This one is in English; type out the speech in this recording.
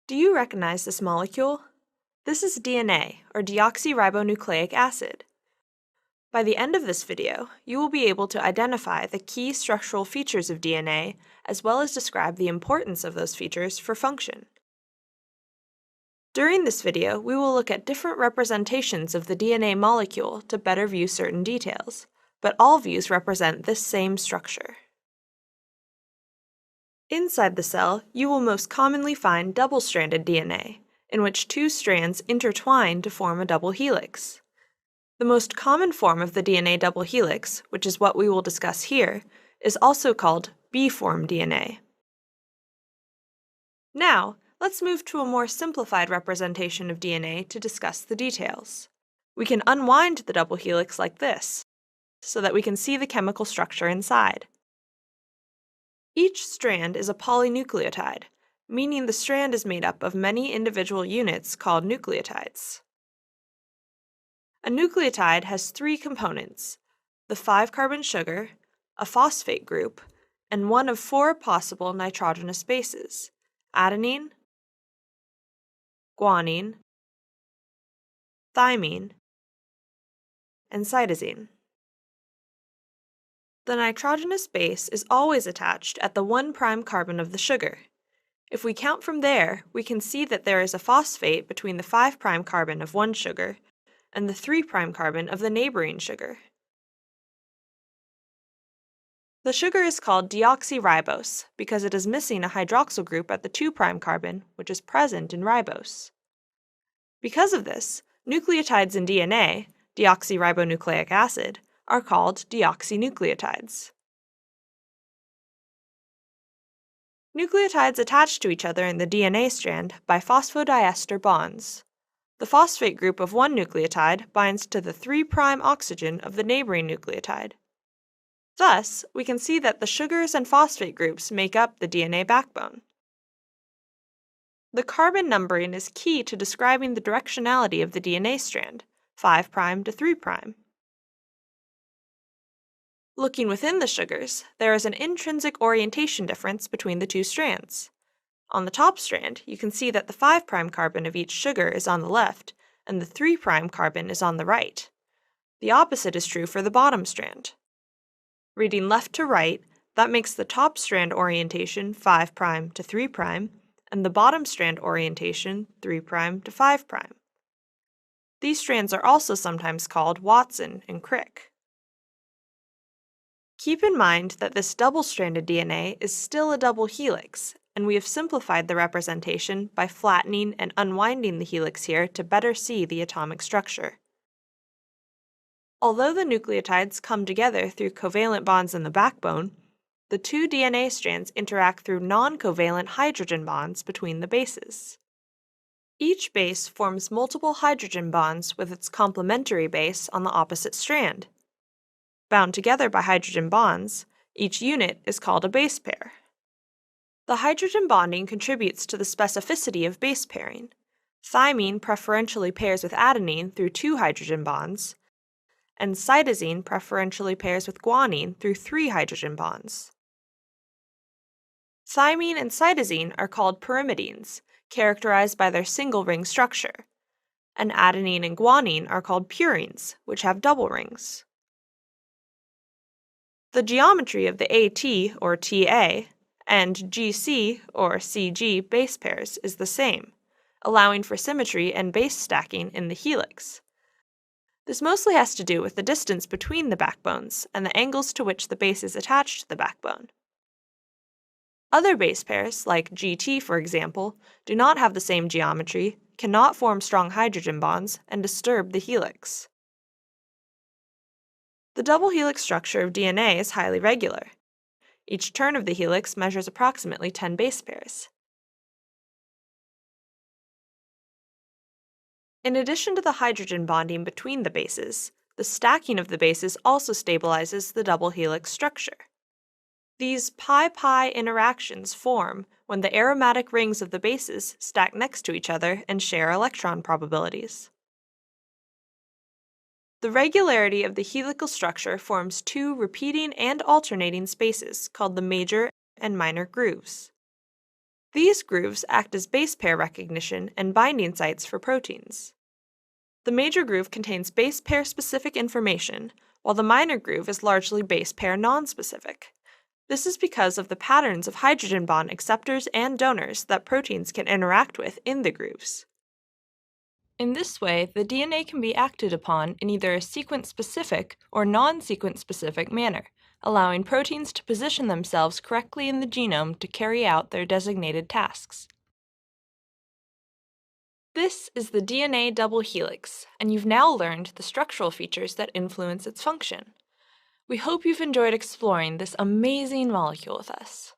Do you recognize this molecule? This is DNA, or deoxyribonucleic acid. By the end of this video, you will be able to identify the key structural features of DNA, as well as describe the importance of those features for function. During this video, we will look at different representations of the DNA molecule to better view certain details, but all views represent this same structure. Inside the cell, you will most commonly find double-stranded DNA, in which two strands intertwine to form a double helix. The most common form of the DNA double helix, which is what we will discuss here, is also called B-form DNA. Now, let's move to a more simplified representation of DNA to discuss the details. We can unwind the double helix like this, so that we can see the chemical structure inside. Each strand is a polynucleotide, meaning the strand is made up of many individual units called nucleotides. A nucleotide has three components: the 5-carbon sugar, a phosphate group, and one of 4 possible nitrogenous bases: adenine, guanine, thymine, and cytosine. The nitrogenous base is always attached at the 1' carbon of the sugar. If we count from there, we can see that there is a phosphate between the 5' carbon of one sugar and the 3' carbon of the neighboring sugar. The sugar is called deoxyribose because it is missing a hydroxyl group at the 2' carbon, which is present in ribose. Because of this, nucleotides in DNA, deoxyribonucleic acid, are called deoxynucleotides. Nucleotides attach to each other in the DNA strand by phosphodiester bonds. The phosphate group of one nucleotide binds to the 3' oxygen of the neighboring nucleotide. Thus, we can see that the sugars and phosphate groups make up the DNA backbone. The carbon numbering is key to describing the directionality of the DNA strand, 5' to 3'. Looking within the sugars, there is an intrinsic orientation difference between the two strands. On the top strand, you can see that the 5' carbon of each sugar is on the left, and the 3' carbon is on the right. The opposite is true for the bottom strand. Reading left to right, that makes the top strand orientation 5' to 3', and the bottom strand orientation 3' to 5'. These strands are also sometimes called Watson and Crick. Keep in mind that this double-stranded DNA is still a double helix, and we have simplified the representation by flattening and unwinding the helix here to better see the atomic structure. Although the nucleotides come together through covalent bonds in the backbone, the two DNA strands interact through non-covalent hydrogen bonds between the bases. Each base forms multiple hydrogen bonds with its complementary base on the opposite strand. Bound together by hydrogen bonds, each unit is called a base pair. The hydrogen bonding contributes to the specificity of base pairing. Thymine preferentially pairs with adenine through 2 hydrogen bonds, and cytosine preferentially pairs with guanine through 3 hydrogen bonds. Thymine and cytosine are called pyrimidines, characterized by their single ring structure, and adenine and guanine are called purines, which have double rings. The geometry of the AT, or TA, and GC, or CG, base pairs is the same, allowing for symmetry and base stacking in the helix. This mostly has to do with the distance between the backbones and the angles to which the base is attached to the backbone. Other base pairs, like GT for example, do not have the same geometry, cannot form strong hydrogen bonds, and disturb the helix. The double helix structure of DNA is highly regular. Each turn of the helix measures approximately 10 base pairs. In addition to the hydrogen bonding between the bases, the stacking of the bases also stabilizes the double helix structure. These pi-pi interactions form when the aromatic rings of the bases stack next to each other and share electron probabilities. The regularity of the helical structure forms 2 repeating and alternating spaces called the major and minor grooves. These grooves act as base pair recognition and binding sites for proteins. The major groove contains base pair specific information, while the minor groove is largely base pair nonspecific. This is because of the patterns of hydrogen bond acceptors and donors that proteins can interact with in the grooves. In this way, the DNA can be acted upon in either a sequence-specific or non-sequence-specific manner, allowing proteins to position themselves correctly in the genome to carry out their designated tasks. This is the DNA double helix, and you've now learned the structural features that influence its function. We hope you've enjoyed exploring this amazing molecule with us.